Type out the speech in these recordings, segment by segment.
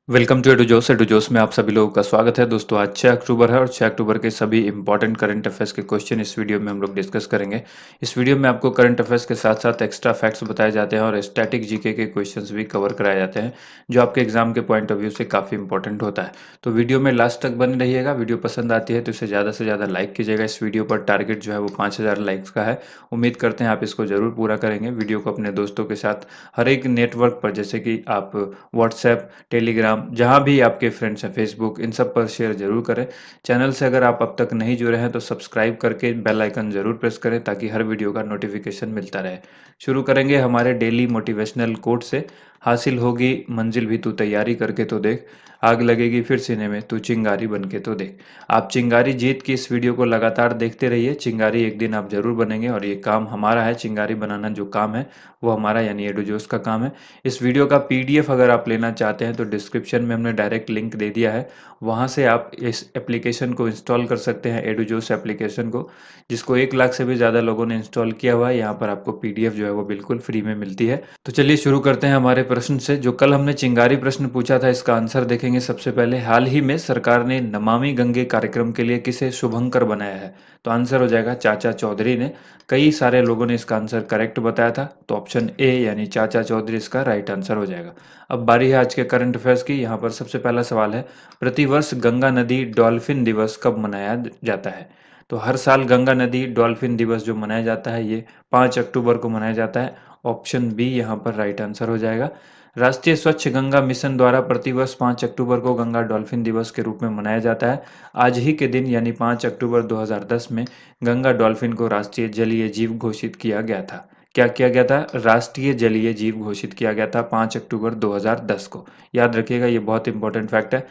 Welcome to edu जोस में आप सभी लोगों का स्वागत है दोस्तों। आज 6 अक्टूबर है और 6 अक्टूबर के सभी इंपॉर्टेंट करंट अफेयर्स के क्वेश्चन इस वीडियो में हम लोग डिस्कस करेंगे। इस वीडियो में आपको करंट अफेयर्स के साथ साथ एक्स्ट्रा फैक्ट्स बताए जाते हैं और स्टैटिक जीके के क्वेश्चंस भी कवर कराए जाते हैं, जो आपके एग्जाम के पॉइंट ऑफ व्यू से काफ़ी इंपॉर्टेंट होता है। तो वीडियो में लास्ट तक बने रहिएगा। वीडियो पसंद आती है तो इसे ज़्यादा से ज़्यादा लाइक कीजिएगा। इस वीडियो पर टारगेट जो है वो 5000 लाइक्स का है। उम्मीद करते हैं आप इसको ज़रूर पूरा करेंगे। वीडियो को अपने दोस्तों के साथ हर एक नेटवर्क पर, जैसे कि आप व्हाट्सएप, टेलीग्राम, जहाँ भी आपके फ्रेंड्स हैं, फेसबुक, इन सब पर शेयर ज़रूर करें। चैनल से अगर आप अब तक नहीं जुड़े हैं तो सब्सक्राइब करके बेल आइकन ज़रूर प्रेस करें ताकि हर वीडियो का नोटिफिकेशन मिलता रहे। शुरू करेंगे हमारे डेली मोटिवेशनल कोट से। हासिल होगी मंजिल भी तू तैयारी करके तो देख, आग लगेगी फिर सीने में तू चिंगारी बन के तो देख। आप चिंगारी जीत की इस वीडियो को लगातार देखते रहिए। चिंगारी एक दिन आप जरूर बनेंगे और ये काम हमारा है। चिंगारी बनाना जो काम है वो हमारा यानी एडुजोस का काम है। इस वीडियो का पीडीएफ अगर आप लेना चाहते हैं तो डिस्क्रिप्शन में हमने डायरेक्ट लिंक दे दिया है। वहाँ से आप इस एप्लीकेशन को इंस्टॉल कर सकते हैं, एडुजोस एप्लीकेशन को, जिसको 1 लाख से भी ज़्यादा लोगों ने इंस्टॉल किया हुआ है। यहाँ पर आपको पीडीएफ जो है वो बिल्कुल फ्री में मिलती है। तो चलिए शुरू करते हैं हमारे प्रश्न से। जो कल हमने चिंगारी प्रश्न पूछा था, इसका आंसर देखेंगे सबसे पहले। हाल ही में सरकार ने नमामि गंगे कार्यक्रम के लिए किसे शुभंकर बनाया है? तो आंसर हो जाएगा चाचा चौधरी ने। कई सारे लोगों ने इसका आंसर करेक्ट बताया था, तो ऑप्शन ए यानी चाचा चौधरी इसका राइट आंसर हो जाएगा। अब बारी है आज के करंट अफेयर्स की। यहाँ पर सबसे पहला सवाल है, प्रतिवर्ष गंगा नदी डॉल्फिन दिवस कब मनाया जाता है? तो हर साल गंगा नदी डॉल्फिन दिवस जो मनाया जाता है ये 5 अक्टूबर को मनाया जाता है। ऑप्शन बी यहाँ पर राइट आंसर हो जाएगा। राष्ट्रीय स्वच्छ गंगा मिशन द्वारा प्रतिवर्ष 5 अक्टूबर को गंगा डॉल्फिन दिवस के रूप में मनाया जाता है। आज ही के दिन यानी 5 अक्टूबर 2010 में गंगा डॉल्फिन को राष्ट्रीय जलीय जीव घोषित किया गया था। क्या किया गया था? राष्ट्रीय जलीय जीव घोषित किया गया था 5 अक्टूबर 2010 को। याद रखिएगा, ये बहुत इंपॉर्टेंट फैक्ट है।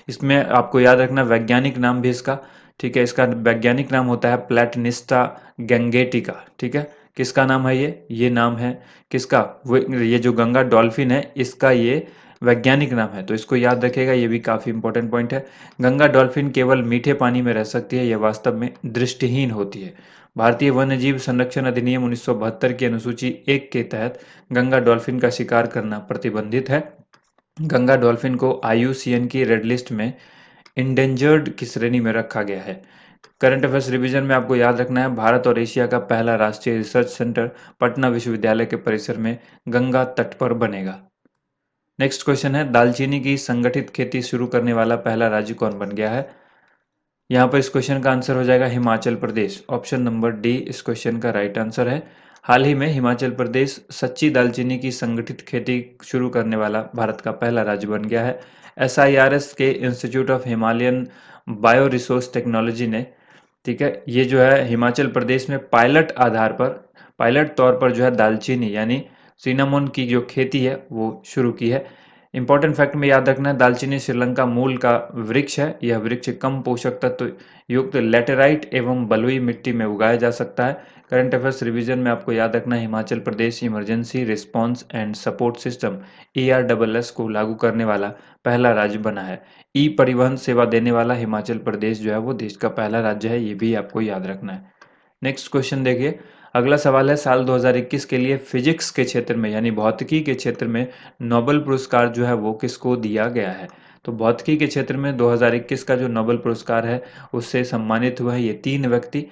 इसमें आपको याद रखना वैज्ञानिक नाम भी इसका, ठीक है, इसका वैज्ञानिक नाम होता है प्लेटनिस्टा गैंगेटिका। ठीक है, किसका नाम है ये नाम है किसका? वो ये जो गंगा डॉल्फिन है इसका ये वैज्ञानिक नाम है, तो इसको याद रखिएगा, ये भी काफ़ी इंपॉर्टेंट पॉइंट है। गंगा डॉल्फिन केवल मीठे पानी में रह सकती है, यह वास्तव में दृष्टिहीन होती है। भारतीय वन्यजीव संरक्षण अधिनियम 1972 की अनुसूची 1 के तहत गंगा डॉल्फिन का शिकार करना प्रतिबंधित है। गंगा डॉल्फिन को आईयूसीएन की रेड लिस्ट में इंडेंजर्ड की श्रेणी में रखा गया है। करंट अफेयर्स रिवीजन में आपको याद रखना है, भारत और एशिया का पहला राष्ट्रीय रिसर्च सेंटर पटना विश्वविद्यालय के परिसर में गंगा तट पर बनेगा। नेक्स्ट क्वेश्चन है, दालचीनी की संगठित खेती शुरू करने वाला पहला राज्य कौन बन गया है? यहाँ पर इस क्वेश्चन का आंसर हो जाएगा Himachal Pradesh. Option number D इस क्वेश्चन का राइट आंसर है। हाल ही में हिमाचल प्रदेश सच्ची दालचीनी की संगठित खेती शुरू करने वाला भारत का पहला राज्य बन गया है। एसआईआरएस के institute of Himalayan bio resource technology ने, ठीक है, ये जो है हिमाचल प्रदेश में पायलट तौर पर जो है दालचीनी यानी सिनामोन की जो खेती है वो शुरू की है। इंपॉर्टेंट फैक्ट में याद रखना है, दालचीनी श्रीलंका मूल का वृक्ष है। यह वृक्ष कम पोषक तत्व युक्त लैटेराइट एवं बलुई मिट्टी में उगाया जा सकता है। करंट अफेयर्स रिवीजन में आपको याद रखना है, Himachal Pradesh emergency response and support system ERSS को लागू करने वाला पहला राज्य बना है। ई परिवहन सेवा देने वाला हिमाचल प्रदेश जो है वो देश का पहला राज्य है, ये भी आपको याद रखना है। नेक्स्ट क्वेश्चन देखिए। अगला सवाल है, साल 2021 के लिए फिजिक्स के क्षेत्र में यानी भौतिकी के क्षेत्र में नोबेल पुरस्कार जो है वो किसको दिया गया है? तो भौतिकी के क्षेत्र में 2021 का जो नोबेल पुरस्कार है उससे सम्मानित हुए हैं ये 3 व्यक्ति।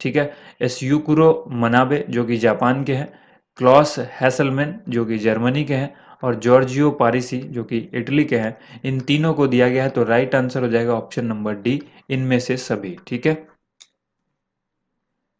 ठीक है, एसयूकुरो मनाबे जो कि जापान के हैं, क्लॉस हैसलमैन जो कि जर्मनी के हैं, और जॉर्जियो पारिसी जो कि इटली के हैं। इन तीनों को दिया गया है, तो राइट आंसर हो जाएगा ऑप्शन नंबर डी, इनमें से सभी। ठीक है,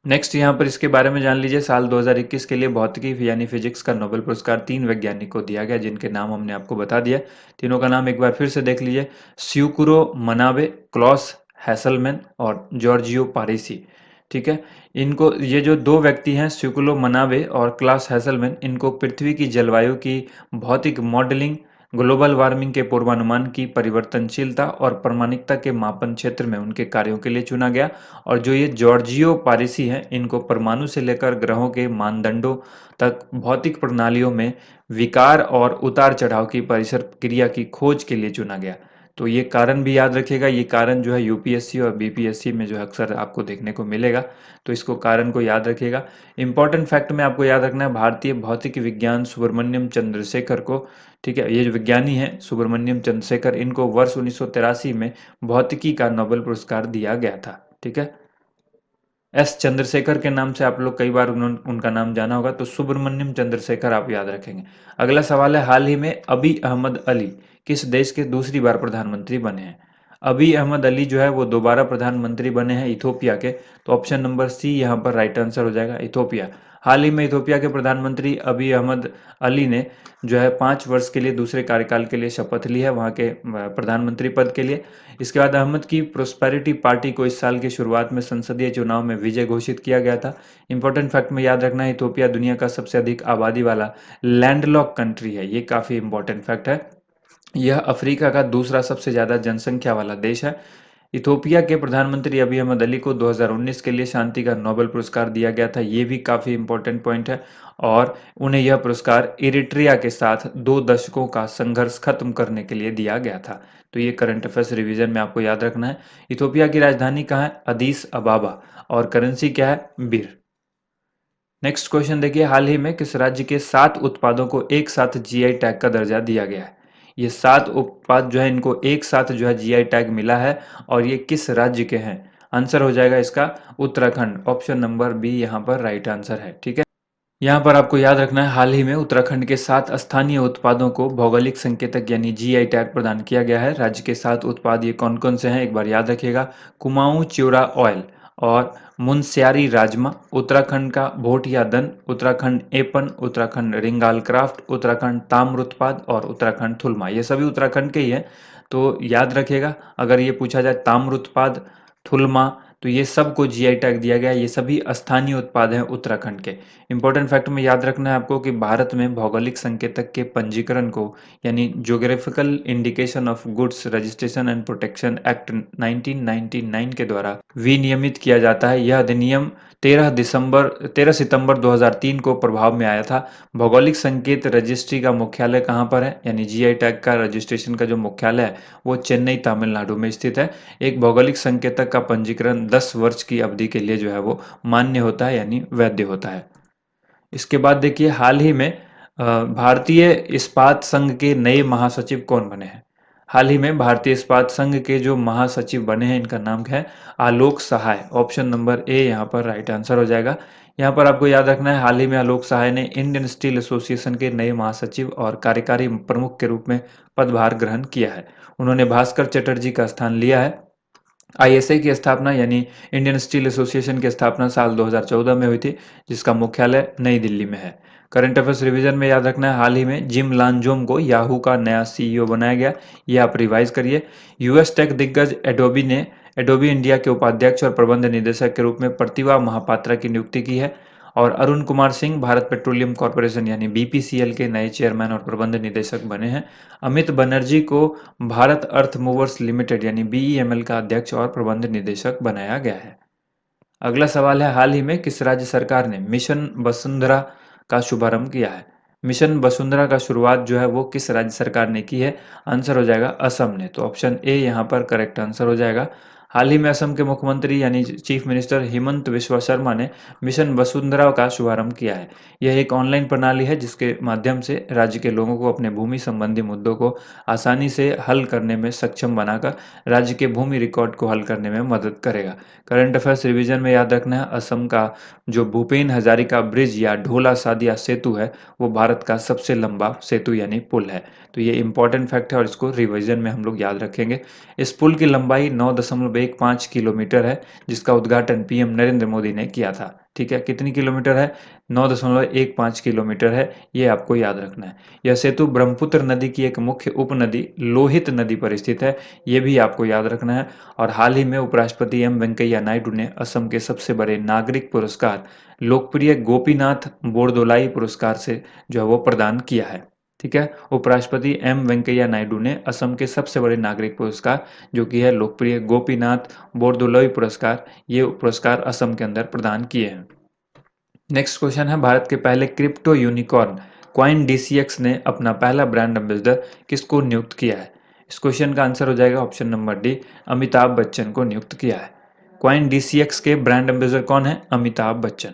नेक्स्ट यहाँ पर इसके बारे में जान लीजिए। साल 2021 के लिए भौतिकी यानी फिजिक्स का नोबेल पुरस्कार 3 वैज्ञानिक को दिया गया, जिनके नाम हमने आपको बता दिया। तीनों का नाम एक बार फिर से देख लीजिए, स्यूकुरो मनाबे, क्लॉस हैसलमैन और जॉर्जियो पारिसी। ठीक है, इनको, ये जो 2 व्यक्ति हैं स्यूकुलो मनाबे और क्लॉस हैसलमैन, इनको पृथ्वी की जलवायु की भौतिक मॉडलिंग, ग्लोबल वार्मिंग के पूर्वानुमान की परिवर्तनशीलता और प्रामाणिकता के मापन क्षेत्र में उनके कार्यों के लिए चुना गया। और जो ये जॉर्जियो पारिसी हैं, इनको परमाणु से लेकर ग्रहों के मानदंडों तक भौतिक प्रणालियों में विकार और उतार चढ़ाव की परिसर क्रिया की खोज के लिए चुना गया। तो ये कारण भी याद रखिएगा, ये कारण जो है यूपीएससी और बीपीएससी में जो है अक्सर आपको देखने को मिलेगा, तो इसको कारण को याद रखिएगा। इंपॉर्टेंट फैक्ट में आपको याद रखना है, भारतीय भौतिक विज्ञान सुब्रमण्यम चंद्रशेखर को, ठीक है, ये जो विज्ञानी हैं सुब्रमण्यम चंद्रशेखर, इनको वर्ष 1983 में भौतिकी का नोबेल पुरस्कार दिया गया था। ठीक है, एस चंद्रशेखर के नाम से आप लोग कई बार उनका नाम जाना होगा, तो सुब्रमण्यम चंद्रशेखर आप याद रखेंगे। अगला सवाल है, हाल ही में अबी अहमद अली किस देश के दूसरी बार प्रधानमंत्री बने हैं? अबी अहमद अली जो है वो दोबारा प्रधानमंत्री बने हैं इथोपिया के, तो ऑप्शन नंबर सी यहाँ पर राइट आंसर हो जाएगा, इथोपिया। हाल ही में इथोपिया के प्रधानमंत्री अबी अहमद अली ने जो है 5 वर्ष के लिए दूसरे कार्यकाल के लिए शपथ ली है वहाँ के प्रधानमंत्री पद के लिए। इसके बाद अहमद की प्रोस्पेरिटी पार्टी को इस साल की शुरुआत में संसदीय चुनाव में विजय घोषित किया गया था। इंपॉर्टेंट फैक्ट में याद रखना है, इथोपिया दुनिया का सबसे अधिक आबादी वाला लैंडलॉक कंट्री है, ये काफी इंपॉर्टेंट फैक्ट है। यह अफ्रीका का दूसरा सबसे ज्यादा जनसंख्या वाला देश है। इथोपिया के प्रधानमंत्री अबी अहमद अली को 2019 के लिए शांति का नोबेल पुरस्कार दिया गया था, ये भी काफी इंपॉर्टेंट पॉइंट है। और उन्हें यह पुरस्कार इरिट्रिया के साथ 2 दशकों का संघर्ष खत्म करने के लिए दिया गया था। तो ये करंट अफेयर्स रिवीजन में आपको याद रखना है। इथोपिया की राजधानी कहाँ है? अदीस अबाबा। और करेंसी क्या है? बीर। नेक्स्ट क्वेश्चन देखिए, हाल ही में किस राज्य के 7 उत्पादों को एक साथ जीआई टैग का दर्जा दिया गया है? ये 7 उत्पाद जो है इनको एक साथ जो है जीआई टैग मिला है, और ये किस राज्य के हैं? आंसर हो जाएगा इसका उत्तराखंड, ऑप्शन नंबर बी यहाँ पर राइट आंसर है। ठीक है, यहाँ पर आपको याद रखना है, हाल ही में उत्तराखंड के 7 स्थानीय उत्पादों को भौगोलिक संकेतक यानी जीआई टैग प्रदान किया गया है। राज्य के 7 उत्पाद ये कौन कौन से हैं एक बार याद रखिएगा, कुमाऊं च्यूरा ऑयल और मुनस्यारी राजमा, उत्तराखंड का भोटिया दन, उत्तराखंड एपन, उत्तराखंड रिंगाल क्राफ्ट, उत्तराखंड ताम्र उत्पाद और उत्तराखंड थुलमा, ये सभी उत्तराखंड के ही है। तो याद रखिएगा, अगर ये पूछा जाए ताम्र उत्पाद, थुलमा, तो ये सबको जीआई टैग दिया गया है, ये सभी स्थानीय उत्पाद हैं उत्तराखंड के। इंपॉर्टेंट फैक्ट में याद रखना है आपको कि भारत में भौगोलिक संकेतक के पंजीकरण को यानी geographical indication of goods registration and protection act 1999 के द्वारा विनियमित किया जाता है। यह अधिनियम 13 सितंबर 2003 को प्रभाव में आया था। भौगोलिक संकेत रजिस्ट्री का मुख्यालय कहाँ पर है, यानी जीआई टैग का रजिस्ट्रेशन का जो मुख्यालय है वो चेन्नई तमिलनाडु में स्थित है। एक भौगोलिक संकेतक का पंजीकरण 10 वर्ष की अवधि के लिए जो है वो मान्य होता है यानी वैध होता है। इसके बाद देखिए, हाल ही में भारतीय इस्पात संघ के नए महासचिव कौन बने हैं? हाल ही में भारतीय इस्पात संघ के जो महासचिव बने हैं इनका नाम क्या है? आलोक सहाय, ऑप्शन नंबर ए यहाँ पर राइट आंसर हो जाएगा। यहाँ पर आपको याद रखना है, हाल ही में आलोक सहाय ने इंडियन स्टील एसोसिएशन के नए महासचिव और कार्यकारी प्रमुख के रूप में पदभार ग्रहण किया है। उन्होंने भास्कर चटर्जी का स्थान लिया है। आईएसए की स्थापना यानी इंडियन स्टील एसोसिएशन की स्थापना साल 2014 में हुई थी, जिसका मुख्यालय नई दिल्ली में है। करंट अफेयर्स रिवीजन में याद रखना है, हाल ही में जिम लांजोम को याहू का नया सीईओ बनाया गया, ये आप रिवाइज करिए। यूएस टेक दिग्गज एडोबी ने एडोबी इंडिया के उपाध्यक्ष और प्रबंध निदेशक के रूप में प्रतिभा महापात्रा की नियुक्ति की है। और अरुण कुमार सिंह भारत पेट्रोलियम कॉर्पोरेशन यानी बीपीसीएल के नए चेयरमैन और प्रबंध निदेशक बने हैं। अमित बनर्जी को भारत अर्थ मूवर्स लिमिटेड यानी बीईएमएल का अध्यक्ष और प्रबंध निदेशक बनाया गया है। अगला सवाल है, हाल ही में किस राज्य सरकार ने मिशन वसुंधरा का शुभारंभ किया है? मिशन वसुंधरा का शुरुआत जो है वो किस राज्य सरकार ने की है? आंसर हो जाएगा असम ने, तो ऑप्शन ए यहाँ पर करेक्ट आंसर हो जाएगा। हाल ही में असम के मुख्यमंत्री यानी चीफ मिनिस्टर हिमंत विश्व शर्मा ने मिशन वसुंधरा का शुभारंभ किया है। यह एक ऑनलाइन प्रणाली है जिसके माध्यम से राज्य के लोगों को अपने भूमि संबंधी मुद्दों को आसानी से हल करने में सक्षम बनाकर राज्य के भूमि रिकॉर्ड को हल करने में मदद करेगा। करंट अफेयर्स रिवीजन में याद रखना है, असम का जो भूपेन हजारिका ब्रिज या ढोला सादिया सेतु है वो भारत का सबसे लंबा सेतु यानी पुल है। तो ये इंपॉर्टेंट फैक्ट है और इसको रिवीजन में हम लोग याद रखेंगे। इस पुल की लंबाई 9.15 किलोमीटर है, जिसका उद्घाटन पीएम नरेंद्र मोदी ने किया था। ठीक है, कितनी किलोमीटर है? 9.15 किलोमीटर है, ये आपको याद रखना है। यह सेतु ब्रह्मपुत्र नदी की एक मुख्य उपनदी लोहित नदी पर स्थित है, ये भी आपको याद रखना है। और हाल ही में उपराष्ट्रपति एम वेंकैया नायडू ने असम के सबसे बड़े नागरिक पुरस्कार लोकप्रिय गोपीनाथ बोरदोलाई पुरस्कार से जो है वो प्रदान किया है। ठीक है, उपराष्ट्रपति एम वेंकैया नायडू ने असम के सबसे बड़े नागरिक पुरस्कार जो कि है लोकप्रिय गोपीनाथ बोरदोलाई पुरस्कार, ये पुरस्कार असम के अंदर प्रदान किए हैं। नेक्स्ट क्वेश्चन है, भारत के पहले क्रिप्टो यूनिकॉर्न कॉइन डीसीएक्स ने अपना पहला ब्रांड एम्बेसडर किसको नियुक्त किया है? इस क्वेश्चन का आंसर हो जाएगा option number D, Amitabh Bachchan को नियुक्त किया है। कॉइन डीसीएक्स के ब्रांड एम्बेसडर कौन है? अमिताभ बच्चन।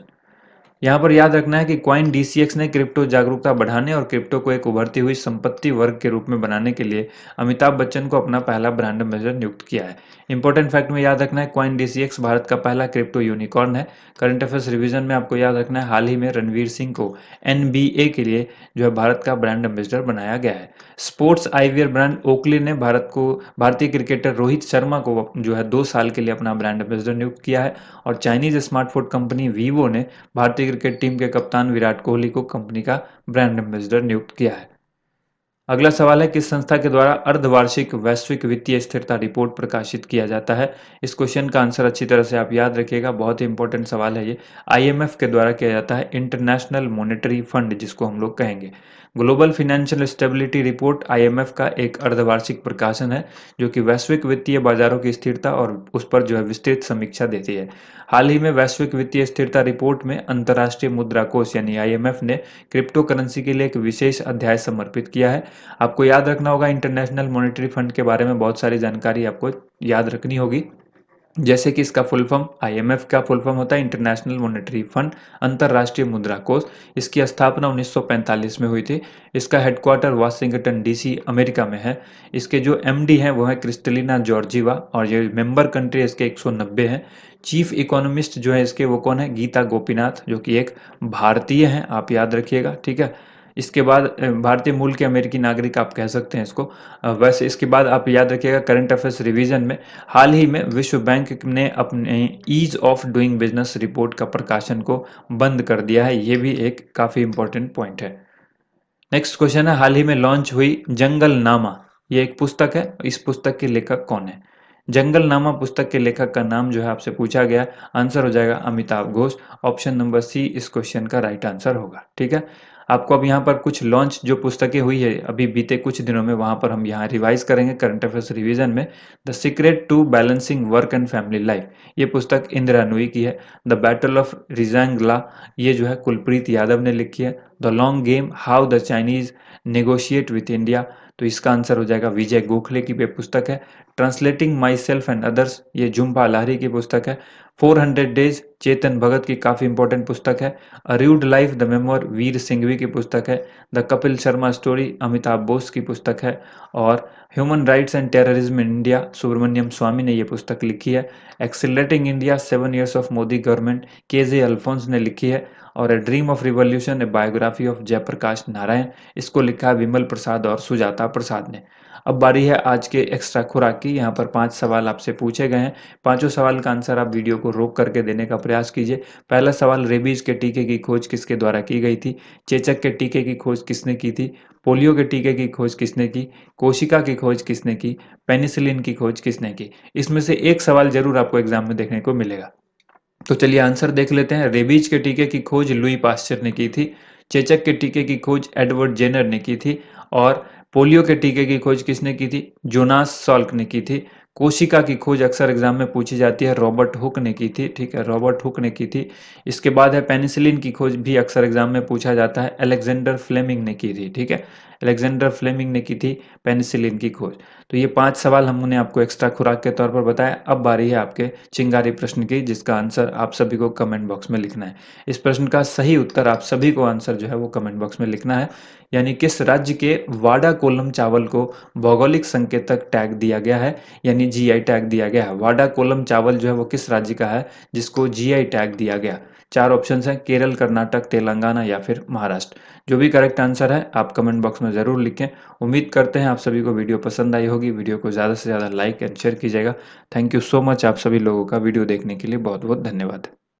यहाँ पर याद रखना है कि कॉइन डीसीएक्स ने क्रिप्टो जागरूकता बढ़ाने और क्रिप्टो को एक उभरती हुई संपत्ति वर्ग के रूप में बनाने के लिए अमिताभ बच्चन को अपना पहला ब्रांड एम्बेसडर नियुक्त किया है। इंपॉर्टेंट फैक्ट में याद रखना है, कॉइन डीसीएक्स भारत का पहला क्रिप्टो यूनिकॉर्न है। करंट अफेयर्स रिवीजन में आपको याद रखना है, हाल ही में रणवीर सिंह को एनबीए के लिए जो है भारत का ब्रांड एम्बेसडर बनाया गया है। स्पोर्ट्स आईवियर ब्रांड ओकली ने भारतीय क्रिकेटर रोहित शर्मा को जो है 2 साल के लिए अपना ब्रांड एम्बेसडर नियुक्त किया है। और चाइनीज स्मार्टफोन कंपनी वीवो ने भारतीय क्रिकेट टीम के कप्तान विराट कोहली को कंपनी का ब्रांड एम्बेसडर नियुक्त किया है। अगला सवाल है, किस संस्था के द्वारा अर्धवार्षिक वैश्विक वित्तीय स्थिरता रिपोर्ट प्रकाशित किया जाता है? इस क्वेश्चन का आंसर अच्छी तरह से आप याद रखिएगा, बहुत ही इंपॉर्टेंट सवाल है ये। आईएमएफ के द्वारा किया जाता है, इंटरनेशनल मॉनेटरी फंड जिसको हम लोग कहेंगे। Global financial stability report IMF का एक अर्धवार्षिक प्रकाशन है जो कि वैश्विक वित्तीय बाजारों की स्थिरता और उस पर जो है विस्तृत समीक्षा देती है। हाल ही में वैश्विक वित्तीय स्थिरता रिपोर्ट में अंतर्राष्ट्रीय मुद्रा कोष यानी आईएमएफ ने क्रिप्टो करेंसी के लिए एक विशेष अध्याय समर्पित किया है। आपको याद रखना होगा, इंटरनेशनल मॉनेटरी फंड के बारे में बहुत सारी जानकारी आपको याद रखनी होगी, जैसे कि इसका फुल फॉर्म, आईएमएफ का फुल फॉर्म होता है इंटरनेशनल मॉनेटरी फंड, अंतर्राष्ट्रीय मुद्रा कोष। इसकी स्थापना 1945 में हुई थी। इसका हेडक्वार्टर वाशिंगटन डीसी अमेरिका में है। इसके जो एमडी हैं वो है क्रिस्टलिना जॉर्जीवा और ये मेंबर कंट्री इसके 190 हैं। चीफ इकोनॉमिस्ट जो है इसके वो कौन है? गीता गोपीनाथ, जो कि एक भारतीय हैं, आप याद रखिएगा, ठीक है। इसके बाद भारतीय मूल के अमेरिकी नागरिक आप कह सकते हैं इसको। वैसे इसके बाद आप याद रखिएगा, करंट अफेयर्स रिवीजन में हाल ही में विश्व बैंक ने अपने ease of doing business report का प्रकाशन को बंद कर दिया है। ये भी एक काफ़ी इंपॉर्टेंट पॉइंट है। नेक्स्ट क्वेश्चन है, हाल ही में लॉन्च हुई जंगल नामा, ये एक पुस्तक है, इस पुस्तक के लेखक कौन है? जंगल नामा पुस्तक के लेखक का नाम जो है आपसे पूछा गया, आंसर हो जाएगा Amitav Ghosh. Option number C इस क्वेश्चन का राइट आंसर होगा, ठीक है। आपको अब यहाँ पर कुछ लॉन्च जो पुस्तकें हुई है अभी बीते कुछ दिनों में, वहां पर हम यहाँ रिवाइज करेंगे करंट अफेयर्स रिवीजन में। The secret to balancing work and family life, ये पुस्तक इंदिरा नूई की है। द बैटल ऑफ रिजांगला, ये जो है कुलप्रीत यादव ने लिखी है। The long game, how the Chinese negotiate with India, तो इसका आंसर हो जाएगा विजय गोखले की पुस्तक है। Translating my self and others, ये झुम्पा लाहिरी की पुस्तक है। 400 डेज, चेतन भगत की काफ़ी इंपॉर्टेंट पुस्तक है। A rude life, the memoir, Vir Sanghvi की पुस्तक है। द कपिल शर्मा स्टोरी, अमिताभ बोस की पुस्तक है। और human rights and terrorism in India, Subramanian Swamy ने ये पुस्तक लिखी है। Accelerating India, 7 years of Modi government, के.जे. अल्फोंस ने लिखी है। और a dream of revolution, a biography of Jayaprakash Narayan, इसको लिखा है विमल प्रसाद और सुजाता प्रसाद ने। अब बारी है आज के एक्स्ट्रा खुराक की। यहाँ पर 5 सवाल आपसे पूछे गए हैं। पांचों सवाल का आंसर आप वीडियो को रोक करके देने का प्रयास कीजिए। पहला सवाल, रेबीज के टीके की खोज किसके द्वारा की गई थी? चेचक के टीके की खोज किसने की थी? पोलियो के टीके की खोज किसने की? कोशिका की खोज किसने की? पेनिसिलिन की खोज किसने की? इसमें से एक सवाल जरूर आपको एग्जाम में देखने को मिलेगा। तो चलिए आंसर देख लेते हैं। रेबीज के टीके की खोज लुई पास्चर ने की थी। चेचक के टीके की खोज एडवर्ड जेनर ने की थी। और पोलियो के टीके की खोज किसने की थी? जोनास सॉल्क ने की थी। कोशिका की खोज अक्सर एग्जाम में पूछी जाती है, रॉबर्ट हुक ने की थी, ठीक है, रॉबर्ट हुक ने की थी। इसके बाद है पेनिसिलिन की खोज भी अक्सर एग्जाम में पूछा जाता है, अलेक्जेंडर फ्लेमिंग ने की थी, ठीक है, अलेक्जेंडर फ्लेमिंग ने की थी पेनिसिलिन की खोज। तो ये 5 सवाल हमने आपको एक्स्ट्रा खुराक के तौर पर बताया। अब बारी है आपके चिंगारी प्रश्न की, जिसका आंसर आप सभी को कमेंट बॉक्स में लिखना है। इस प्रश्न का सही उत्तर आप सभी को आंसर जो है वो कमेंट बॉक्स में लिखना है। यानी किस राज्य के वाडा कोलम चावल को भौगोलिक संकेतक टैग दिया गया है, यानी जीआई टैग दिया गया है। वाडा कोलम चावल जो है वो किस राज्य का है जिसको जीआई टैग दिया गया? 4 ऑप्शंस हैं, केरल, कर्नाटक, तेलंगाना या फिर महाराष्ट्र। जो भी करेक्ट आंसर है आप कमेंट बॉक्स में ज़रूर लिखें। उम्मीद करते हैं आप सभी को वीडियो पसंद आई होगी। वीडियो को ज़्यादा से ज़्यादा लाइक एंड शेयर कीजिएगा। थैंक यू सो मच, आप सभी लोगों का वीडियो देखने के लिए बहुत बहुत धन्यवाद।